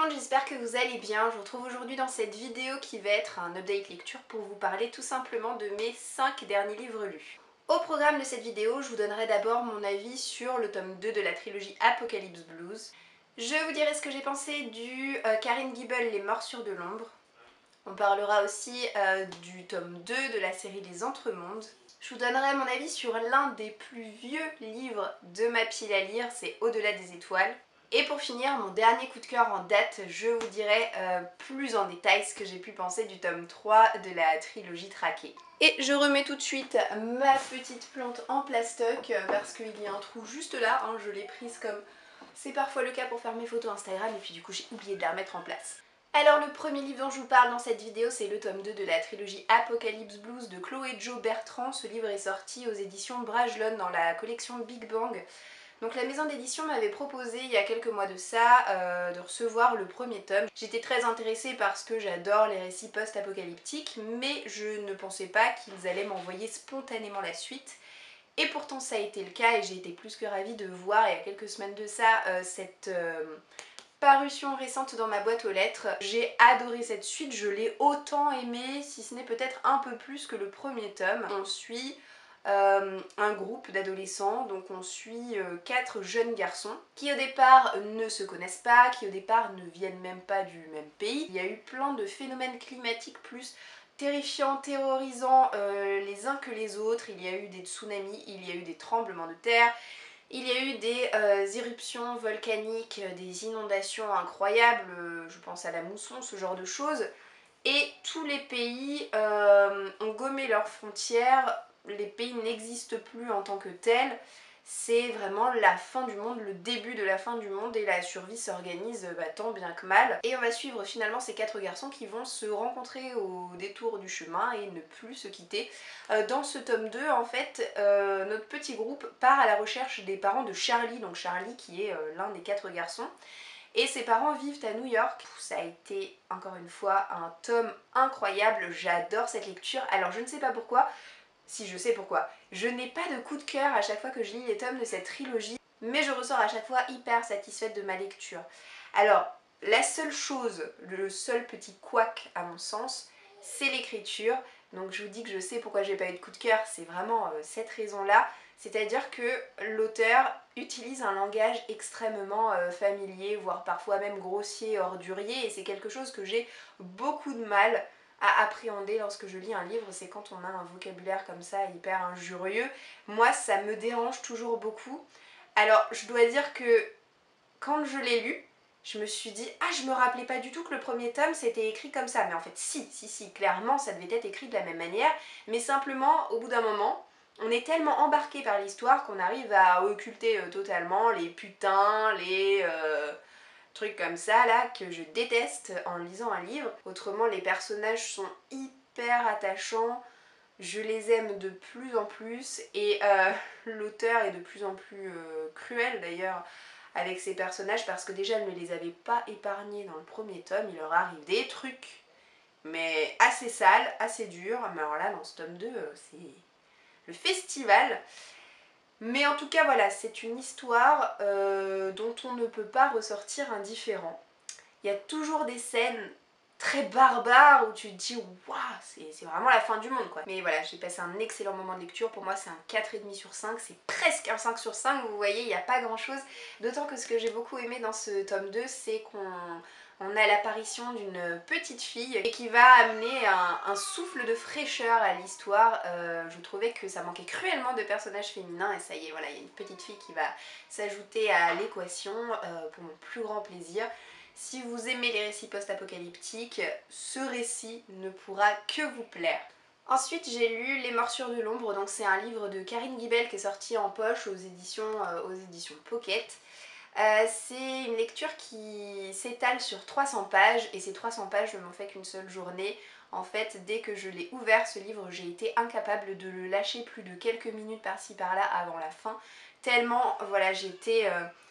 monde, j'espère que vous allez bien. Je vous retrouve aujourd'hui dans cette vidéo qui va être un update lecture pour vous parler tout simplement de mes 5 derniers livres lus. Au programme de cette vidéo, je vous donnerai d'abord mon avis sur le tome 2 de la trilogie Apocalypse Blues. Je vous dirai ce que j'ai pensé du Karine Gibel, Les Morsures de l'Ombre. On parlera aussi du tome 2 de la série Les Entremondes. Je vous donnerai mon avis sur l'un des plus vieux livres de ma pile à lire, c'est Au-delà des étoiles. Et pour finir, mon dernier coup de cœur en date, je vous dirai plus en détail ce que j'ai pu penser du tome 3 de la trilogie Traquée. Et je remets tout de suite ma petite plante en plastoc parce qu'il y a un trou juste là, hein, je l'ai prise comme c'est parfois le cas pour faire mes photos Instagram et puis du coup j'ai oublié de la remettre en place. Alors le premier livre dont je vous parle dans cette vidéo, c'est le tome 2 de la trilogie Apocalypse Blues de Chloé Jo Bertrand. Ce livre est sorti aux éditions Bragelonne dans la collection Big Bang. Donc la maison d'édition m'avait proposé il y a quelques mois de ça de recevoir le premier tome. J'étais très intéressée parce que j'adore les récits post-apocalyptiques, mais je ne pensais pas qu'ils allaient m'envoyer spontanément la suite. Et pourtant ça a été le cas et j'ai été plus que ravie de voir il y a quelques semaines de ça cette parution récente dans ma boîte aux lettres. J'ai adoré cette suite, je l'ai autant aimée, si ce n'est peut-être un peu plus que le premier tome. On suit un groupe d'adolescents, donc on suit 4 jeunes garçons qui au départ ne se connaissent pas, qui au départ ne viennent même pas du même pays. Il y a eu plein de phénomènes climatiques plus terrifiants, terrorisants les uns que les autres. Il y a eu des tsunamis, il y a eu des tremblements de terre, il y a eu des éruptions volcaniques, des inondations incroyables, je pense à la mousson, ce genre de choses. Et tous les pays ont gommé leurs frontières, les pays n'existent plus en tant que tels. C'est vraiment la fin du monde, le début de la fin du monde et la survie s'organise tant bien que mal. Et on va suivre finalement ces 4 garçons qui vont se rencontrer au détour du chemin et ne plus se quitter. Dans ce tome 2, en fait, notre petit groupe part à la recherche des parents de Charlie, donc Charlie qui est l'un des 4 garçons. Et ses parents vivent à New York. Ça a été encore une fois un tome incroyable, j'adore cette lecture. Alors je ne sais pas pourquoi, si je sais pourquoi, je n'ai pas de coup de cœur à chaque fois que je lis les tomes de cette trilogie, mais je ressors à chaque fois hyper satisfaite de ma lecture. Alors la seule chose, le seul petit couac à mon sens, c'est l'écriture. Donc je vous dis que je sais pourquoi j'ai pas eu de coup de cœur, c'est vraiment cette raison-là. C'est-à-dire que l'auteur utilise un langage extrêmement familier, voire parfois même grossier, ordurier, et c'est quelque chose que j'ai beaucoup de mal à appréhender lorsque je lis un livre, c'est quand on a un vocabulaire comme ça hyper injurieux. Moi ça me dérange toujours beaucoup. Alors je dois dire que quand je l'ai lu, je me suis dit ah je me rappelais pas du tout que le premier tome c'était écrit comme ça, mais en fait si, clairement ça devait être écrit de la même manière, mais simplement au bout d'un moment on est tellement embarqué par l'histoire qu'on arrive à occulter totalement les putains, les trucs comme ça là que je déteste en lisant un livre. Autrement les personnages sont hyper attachants, je les aime de plus en plus et l'auteur est de plus en plus cruel d'ailleurs avec ses personnages parce que déjà elle ne les avait pas épargnés dans le premier tome, il leur arrive des trucs mais assez sales, assez durs, mais alors là dans ce tome 2 c'est le festival. Mais en tout cas voilà, c'est une histoire dont on ne peut pas ressortir indifférent. Il y a toujours des scènes très barbares où tu te dis waouh, c'est vraiment la fin du monde quoi. Mais voilà, j'ai passé un excellent moment de lecture, pour moi c'est un 4,5 sur 5, c'est presque un 5 sur 5, vous voyez, il n'y a pas grand chose. D'autant que ce que j'ai beaucoup aimé dans ce tome 2, c'est qu'on a l'apparition d'une petite fille et qui va amener un souffle de fraîcheur à l'histoire. Je trouvais que ça manquait cruellement de personnages féminins et ça y est, voilà, il y a une petite fille qui va s'ajouter à l'équation pour mon plus grand plaisir. Si vous aimez les récits post-apocalyptiques, ce récit ne pourra que vous plaire. Ensuite j'ai lu Les Morsures de l'Ombre, donc c'est un livre de Karine Gibel qui est sorti en poche aux éditions Pocket. C'est une lecture qui s'étale sur 300 pages et ces 300 pages ne m'ont fait qu'une seule journée. En fait, dès que je l'ai ouvert ce livre, j'ai été incapable de le lâcher plus de quelques minutes par-ci par-là avant la fin. Tellement, voilà, j'étais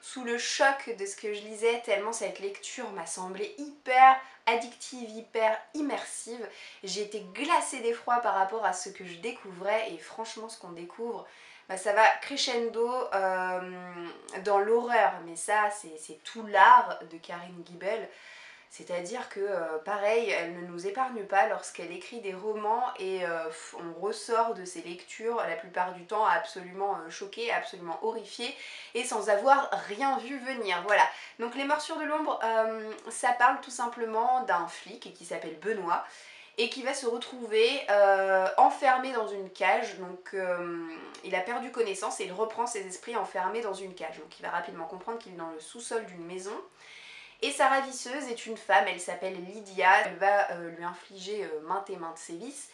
sous le choc de ce que je lisais, tellement cette lecture m'a semblé hyper addictive, hyper immersive. J'ai été glacée d'effroi par rapport à ce que je découvrais et franchement ce qu'on découvre, bah, ça va crescendo dans l'horreur, mais ça c'est tout l'art de Karine Guibel. C'est-à-dire que, pareil, elle ne nous épargne pas lorsqu'elle écrit des romans et on ressort de ses lectures la plupart du temps absolument choqué, absolument horrifié et sans avoir rien vu venir. Voilà. Donc Les Morsures de l'ombre, ça parle tout simplement d'un flic qui s'appelle Benoît et qui va se retrouver enfermé dans une cage. Donc il a perdu connaissance et il reprend ses esprits enfermés dans une cage. Donc il va rapidement comprendre qu'il est dans le sous-sol d'une maison. Et sa ravisseuse est une femme, elle s'appelle Lydia, elle va lui infliger maintes et maintes sévices.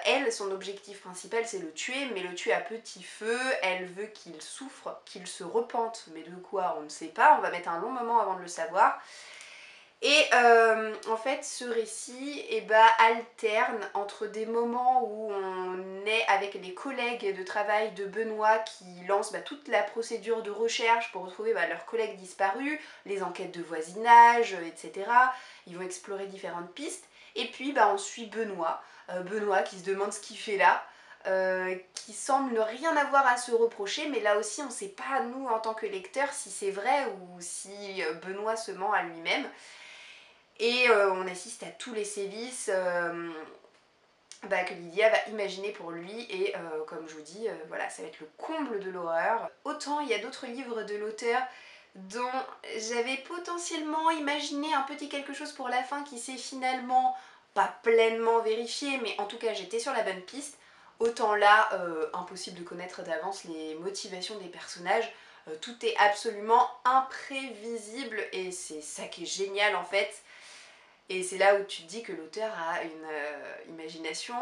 Elle, son objectif principal c'est le tuer, mais le tuer à petit feu, elle veut qu'il souffre, qu'il se repente, mais de quoi on ne sait pas, on va mettre un long moment avant de le savoir. Et en fait ce récit alterne entre des moments où on est avec les collègues de travail de Benoît qui lancent toute la procédure de recherche pour retrouver leurs collègues disparus, les enquêtes de voisinage, etc. Ils vont explorer différentes pistes. Et puis on suit Benoît, Benoît qui se demande ce qu'il fait là, qui semble ne rien avoir à se reprocher, mais là aussi on ne sait pas nous en tant que lecteurs si c'est vrai ou si Benoît se ment à lui-même. Et on assiste à tous les sévices que Lydia va imaginer pour lui et comme je vous dis, voilà, ça va être le comble de l'horreur. Autant il y a d'autres livres de l'auteur dont j'avais potentiellement imaginé un petit quelque chose pour la fin qui s'est finalement pas pleinement vérifié, mais en tout cas j'étais sur la bonne piste. Autant là, impossible de connaître d'avance les motivations des personnages. Tout est absolument imprévisible et c'est ça qui est génial en fait. Et c'est là où tu te dis que l'auteur a une imagination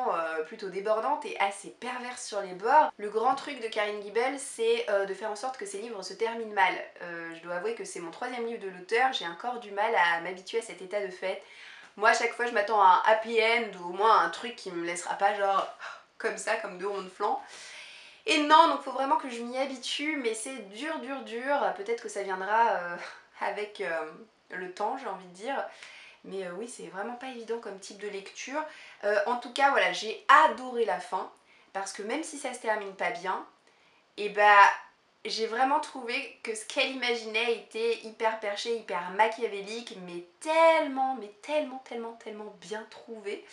plutôt débordante et assez perverse sur les bords. Le grand truc de Karine Guibel, c'est de faire en sorte que ses livres se terminent mal. Je dois avouer que c'est mon 3e livre de l'auteur, j'ai encore du mal à m'habituer à cet état de fait. Moi à chaque fois je m'attends à un happy end ou au moins un truc qui me laissera pas genre comme ça, comme deux ronds de flanc. Et non, donc faut vraiment que je m'y habitue, mais c'est dur, dur, dur. Peut-être que ça viendra avec le temps, j'ai envie de dire. Mais oui, c'est vraiment pas évident comme type de lecture. En tout cas, voilà, j'ai adoré la fin. Parce que même si ça se termine pas bien, j'ai vraiment trouvé que ce qu'elle imaginait était hyper perché, hyper machiavélique, mais tellement, tellement, tellement bien trouvé.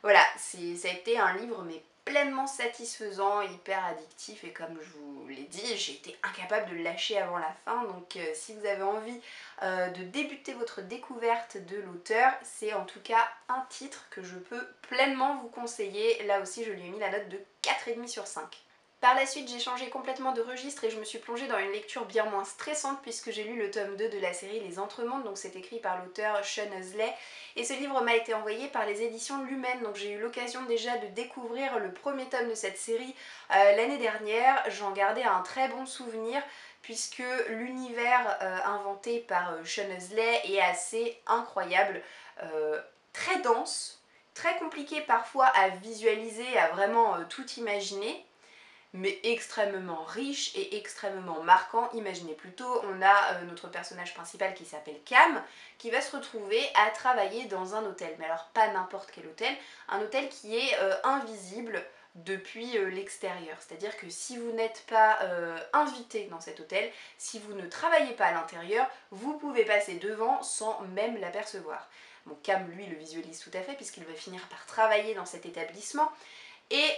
Voilà, ça a été un livre mais pleinement satisfaisant, hyper addictif et comme je vous l'ai dit, j'ai été incapable de le lâcher avant la fin. Donc si vous avez envie de débuter votre découverte de l'auteur, c'est en tout cas un titre que je peux pleinement vous conseiller. Là aussi je lui ai mis la note de 4,5 sur 5. Par la suite, j'ai changé complètement de registre et je me suis plongée dans une lecture bien moins stressante puisque j'ai lu le tome 2 de la série Les Entremondes, donc c'est écrit par l'auteur Sean Huxley. Et ce livre m'a été envoyé par les éditions Lumen, donc j'ai eu l'occasion déjà de découvrir le premier tome de cette série l'année dernière. J'en gardais un très bon souvenir puisque l'univers inventé par Sean Huxley est assez incroyable, très dense, très compliqué parfois à visualiser, à vraiment tout imaginer, mais extrêmement riche et extrêmement marquant. Imaginez plutôt, on a notre personnage principal qui s'appelle Cam, qui va se retrouver à travailler dans un hôtel, mais alors pas n'importe quel hôtel, un hôtel qui est invisible depuis l'extérieur. C'est-à-dire que si vous n'êtes pas invité dans cet hôtel, si vous ne travaillez pas à l'intérieur, vous pouvez passer devant sans même l'apercevoir. Bon, Cam, lui, le visualise tout à fait puisqu'il va finir par travailler dans cet établissement. Et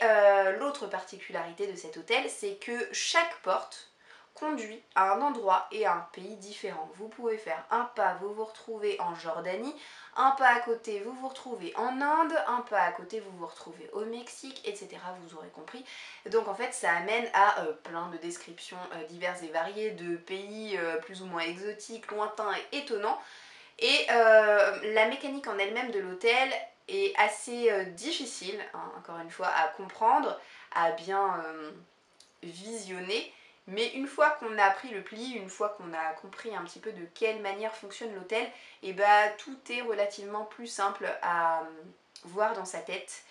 l'autre particularité de cet hôtel, c'est que chaque porte conduit à un endroit et à un pays différent. Vous pouvez faire un pas, vous vous retrouvez en Jordanie, un pas à côté, vous vous retrouvez en Inde, un pas à côté, vous vous retrouvez au Mexique, etc. Vous aurez compris. Donc en fait, ça amène à plein de descriptions diverses et variées de pays plus ou moins exotiques, lointains et étonnants. Et la mécanique en elle-même de l'hôtel est assez difficile, hein, encore une fois, à comprendre, à bien visionner. Mais une fois qu'on a pris le pli, une fois qu'on a compris un petit peu de quelle manière fonctionne l'hôtel, et tout est relativement plus simple à voir dans sa tête.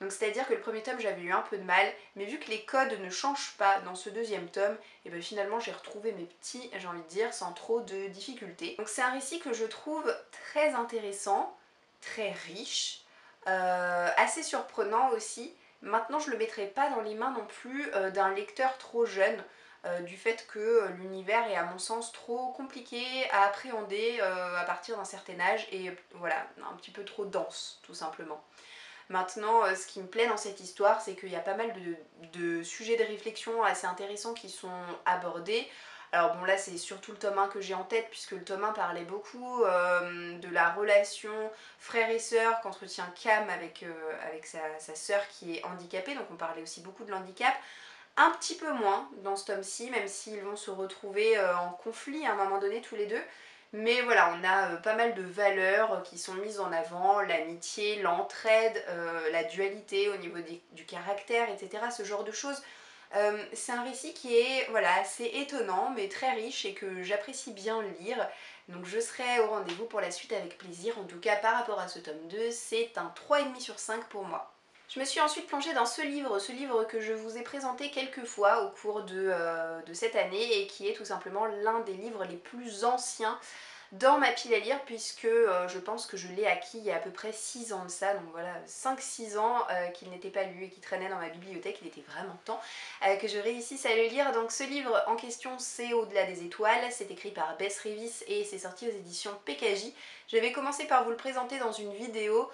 Donc c'est-à-dire que le premier tome j'avais eu un peu de mal, mais vu que les codes ne changent pas dans ce deuxième tome, et finalement j'ai retrouvé mes petits, j'ai envie de dire, sans trop de difficultés. Donc c'est un récit que je trouve très intéressant, très riche, assez surprenant aussi, Maintenant je le mettrai pas dans les mains non plus d'un lecteur trop jeune, du fait que l'univers est à mon sens trop compliqué à appréhender à partir d'un certain âge et voilà, un petit peu trop dense tout simplement. Maintenant, ce qui me plaît dans cette histoire, c'est qu'il y a pas mal de sujets de réflexion assez intéressants qui sont abordés. Alors bon, là c'est surtout le tome 1 que j'ai en tête, puisque le tome 1 parlait beaucoup de la relation frère et sœur qu'entretient Cam avec sa sœur qui est handicapée, donc on parlait aussi beaucoup de l'handicap. Un petit peu moins dans ce tome-ci, même s'ils vont se retrouver en conflit à un moment donné tous les deux. Mais voilà, on a pas mal de valeurs qui sont mises en avant, l'amitié, l'entraide, la dualité au niveau du caractère, etc. Ce genre de choses. C'est un récit qui est voilà, assez étonnant mais très riche et que j'apprécie bien lire. Donc je serai au rendez-vous pour la suite avec plaisir. En tout cas par rapport à ce tome 2, c'est un 3,5 sur 5 pour moi. Je me suis ensuite plongée dans ce livre que je vous ai présenté quelques fois au cours de cette année et qui est tout simplement l'un des livres les plus anciens dans ma pile à lire, puisque je pense que je l'ai acquis il y a à peu près 6 ans de ça, donc voilà, 5-6 ans qu'il n'était pas lu et qui traînait dans ma bibliothèque. Il était vraiment temps que je réussisse à le lire. Donc ce livre en question, c'est Au-delà des étoiles, c'est écrit par Bess Revis et c'est sorti aux éditions PKJ. J'avais commencé par vous le présenter dans une vidéo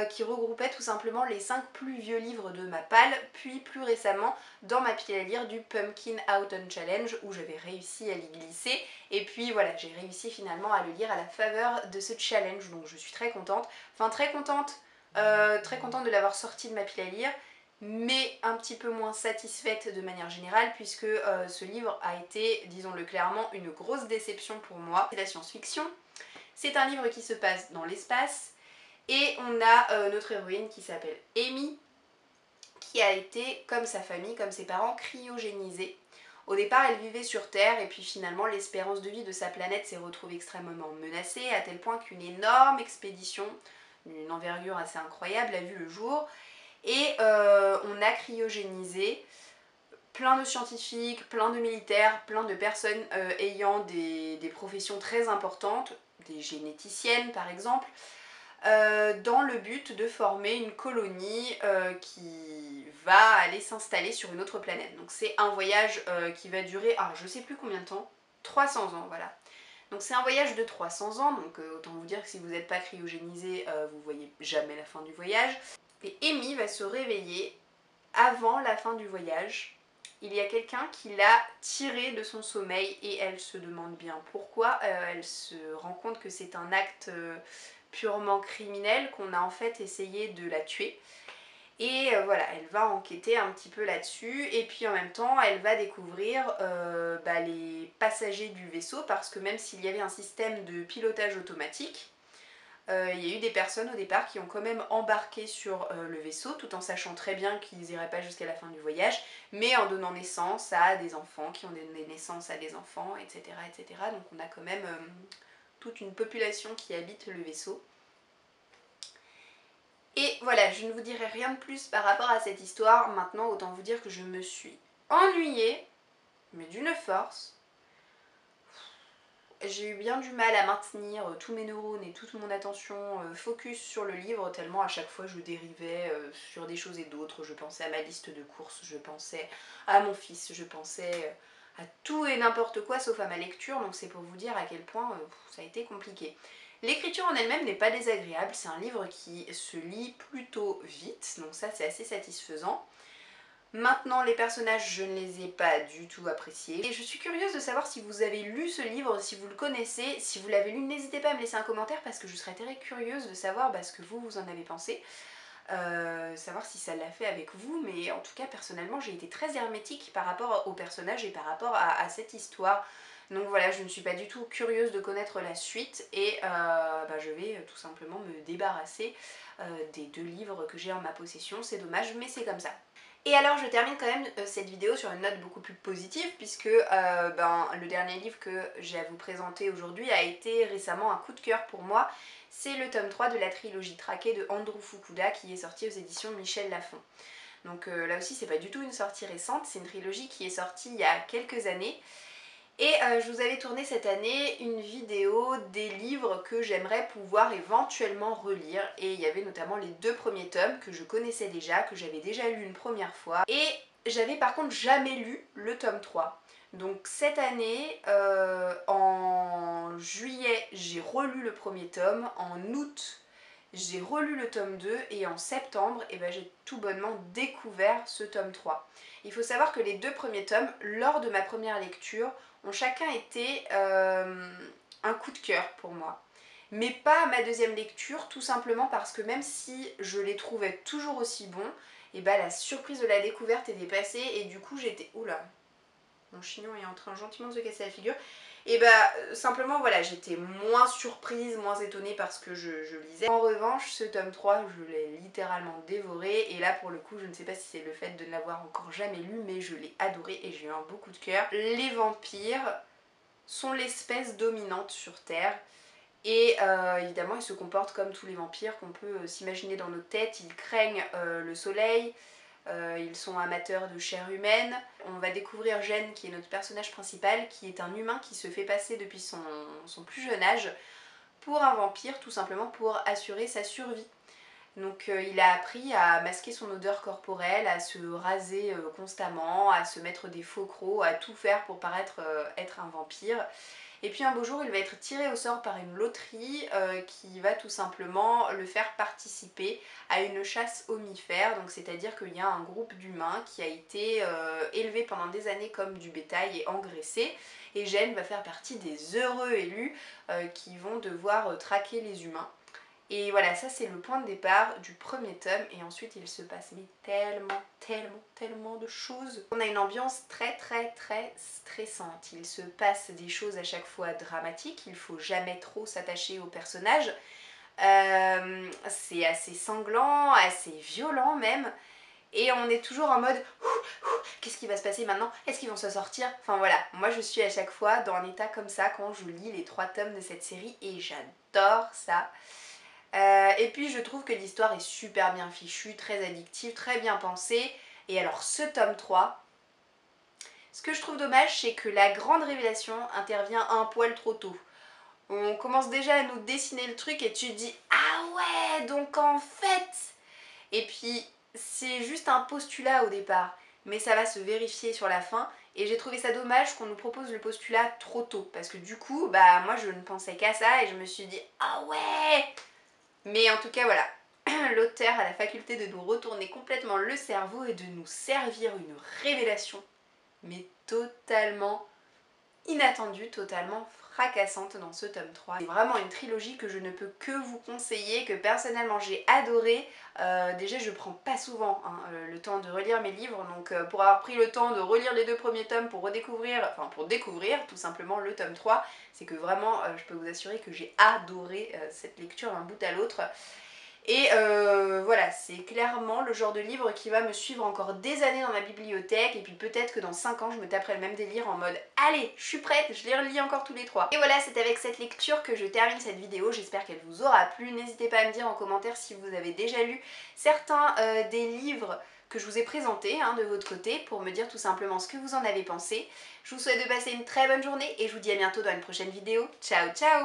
qui regroupait tout simplement les 5 plus vieux livres de ma palle, puis plus récemment dans ma pile à lire du Pumpkin Autumn Challenge où j'avais réussi à l'y glisser, et puis voilà, j'ai réussi finalement à le lire à la faveur de ce challenge, donc je suis très contente, très contente de l'avoir sorti de ma pile à lire, mais un petit peu moins satisfaite de manière générale puisque ce livre a été, disons-le clairement, une grosse déception pour moi. C'est la science-fiction, c'est un livre qui se passe dans l'espace, et on a notre héroïne qui s'appelle Amy, qui a été, comme sa famille, comme ses parents, cryogénisée. Au départ, elle vivait sur Terre et puis finalement l'espérance de vie de sa planète s'est retrouvée extrêmement menacée, à tel point qu'une énorme expédition d'une envergure assez incroyable a vu le jour, et on a cryogénisé plein de scientifiques, plein de militaires, plein de personnes ayant des professions très importantes, des généticiennes par exemple, dans le but de former une colonie qui va aller s'installer sur une autre planète. Donc c'est un voyage qui va durer, alors je sais plus combien de temps, 300 ans, voilà. Donc c'est un voyage de 300 ans, donc autant vous dire que si vous n'êtes pas cryogénisé, vous voyez jamais la fin du voyage. Et Amy va se réveiller avant la fin du voyage. Il y a quelqu'un qui l'a tirée de son sommeil et elle se demande bien pourquoi. Elle se rend compte que c'est un acte purement criminel, qu'on a en fait essayé de la tuer. Et voilà, elle va enquêter un petit peu là-dessus, et puis en même temps elle va découvrir les passagers du vaisseau, parce que même s'il y avait un système de pilotage automatique, il y a eu des personnes au départ qui ont quand même embarqué sur le vaisseau, tout en sachant très bien qu'ils n'iraient pas jusqu'à la fin du voyage, mais en donnant naissance à des enfants, qui ont donné naissance à des enfants, etc. etc. Donc on a quand même toute une population qui habite le vaisseau. Et voilà, je ne vous dirai rien de plus par rapport à cette histoire. Maintenant, autant vous dire que je me suis ennuyée, mais d'une force. J'ai eu bien du mal à maintenir tous mes neurones et toute mon attention focus sur le livre, tellement à chaque fois je dérivais sur des choses et d'autres. Je pensais à ma liste de courses, je pensais à mon fils, je pensais à tout et n'importe quoi sauf à ma lecture, donc c'est pour vous dire à quel point ça a été compliqué. L'écriture en elle-même n'est pas désagréable, c'est un livre qui se lit plutôt vite, donc ça c'est assez satisfaisant. Maintenant, les personnages, je ne les ai pas du tout appréciés. Et je suis curieuse de savoir si vous avez lu ce livre, si vous le connaissez. Si vous l'avez lu, n'hésitez pas à me laisser un commentaire parce que je serais très curieuse de savoir ce que vous en avez pensé. Savoir si ça l'a fait avec vous, mais en tout cas, personnellement, j'ai été très hermétique par rapport aux personnages et par rapport à cette histoire. Donc voilà, je ne suis pas du tout curieuse de connaître la suite et je vais tout simplement me débarrasser des 2 livres que j'ai en ma possession. C'est dommage, mais c'est comme ça. Et alors je termine quand même cette vidéo sur une note beaucoup plus positive, puisque le dernier livre que j'ai à vous présenter aujourd'hui a été récemment un coup de cœur pour moi. C'est le tome 3 de la trilogie traquée de Andrew Fukuda qui est sorti aux éditions Michel Lafon. Donc là aussi c'est pas du tout une sortie récente, c'est une trilogie qui est sortie il y a quelques années. Et je vous avais tourné cette année une vidéo des livres que j'aimerais pouvoir éventuellement relire. Et il y avait notamment les 2 premiers tomes que je connaissais déjà, que j'avais déjà lu une première fois. Et j'avais par contre jamais lu le tome 3. Donc cette année, en juillet, j'ai relu le premier tome. En août, j'ai relu le tome 2 et en septembre, eh ben, j'ai tout bonnement découvert ce tome 3. Il faut savoir que les 2 premiers tomes, lors de ma première lecture, ont chacun été un coup de cœur pour moi. Mais pas à ma deuxième lecture, tout simplement parce que même si je les trouvais toujours aussi bons, et bah la surprise de la découverte est dépassée et du coup j'étais... Oula, mon chignon est en train gentiment de se casser la figure. Et bah simplement voilà, j'étais moins surprise, moins étonnée parce que je lisais. En revanche, ce tome 3, je l'ai littéralement dévoré et là pour le coup, je ne sais pas si c'est le fait de ne l'avoir encore jamais lu, mais je l'ai adoré et j'ai eu un beau coup de cœur. Les vampires sont l'espèce dominante sur Terre et évidemment ils se comportent comme tous les vampires qu'on peut s'imaginer dans nos têtes. Ils craignent le soleil, ils sont amateurs de chair humaine. On va découvrir Gênes qui est notre personnage principal, qui est un humain qui se fait passer depuis son plus jeune âge pour un vampire, tout simplement pour assurer sa survie. Donc il a appris à masquer son odeur corporelle, à se raser constamment, à se mettre des faux crocs, à tout faire pour paraître être un vampire. Et puis un beau jour, il va être tiré au sort par une loterie qui va tout simplement le faire participer à une chasse homifère. Donc c'est-à-dire qu'il y a un groupe d'humains qui a été élevé pendant des années comme du bétail et engraissé. Et Gênes va faire partie des heureux élus qui vont devoir traquer les humains. Et voilà, ça c'est le point de départ du premier tome et ensuite il se passe mais tellement de choses. On a une ambiance très stressante. Il se passe des choses à chaque fois dramatiques, il faut jamais trop s'attacher au personnage. C'est assez sanglant, assez violent même. Et on est toujours en mode qu'est-ce qui va se passer maintenant? Est-ce qu'ils vont se sortir? Enfin voilà, moi je suis à chaque fois dans un état comme ça quand je lis les 3 tomes de cette série et j'adore ça. Et puis je trouve que l'histoire est super bien fichue, très addictive, très bien pensée. Et alors ce tome 3, ce que je trouve dommage, c'est que la grande révélation intervient un poil trop tôt. On commence déjà à nous dessiner le truc et tu te dis ah ouais, donc en fait... Et puis c'est juste un postulat au départ, mais ça va se vérifier sur la fin. Et j'ai trouvé ça dommage qu'on nous propose le postulat trop tôt, parce que du coup, bah moi je ne pensais qu'à ça et je me suis dit ah ouais. Mais en tout cas voilà, l'auteur a la faculté de nous retourner complètement le cerveau et de nous servir une révélation, mais totalement inattendue, totalement fracassante dans ce tome 3. C'est vraiment une trilogie que je ne peux que vous conseiller, que personnellement j'ai adoré. Déjà je prends pas souvent le temps de relire mes livres, donc pour avoir pris le temps de relire les 2 premiers tomes pour redécouvrir, enfin pour découvrir tout simplement le tome 3, c'est que vraiment je peux vous assurer que j'ai adoré cette lecture d'un bout à l'autre. Et voilà, c'est clairement le genre de livre qui va me suivre encore des années dans ma bibliothèque et puis peut-être que dans 5 ans je me taperai le même délire en mode allez, je suis prête, je les relis encore tous les 3. Et voilà, c'est avec cette lecture que je termine cette vidéo, j'espère qu'elle vous aura plu. N'hésitez pas à me dire en commentaire si vous avez déjà lu certains des livres que je vous ai présentés de votre côté pour me dire tout simplement ce que vous en avez pensé. Je vous souhaite de passer une très bonne journée et je vous dis à bientôt dans une prochaine vidéo. Ciao ciao!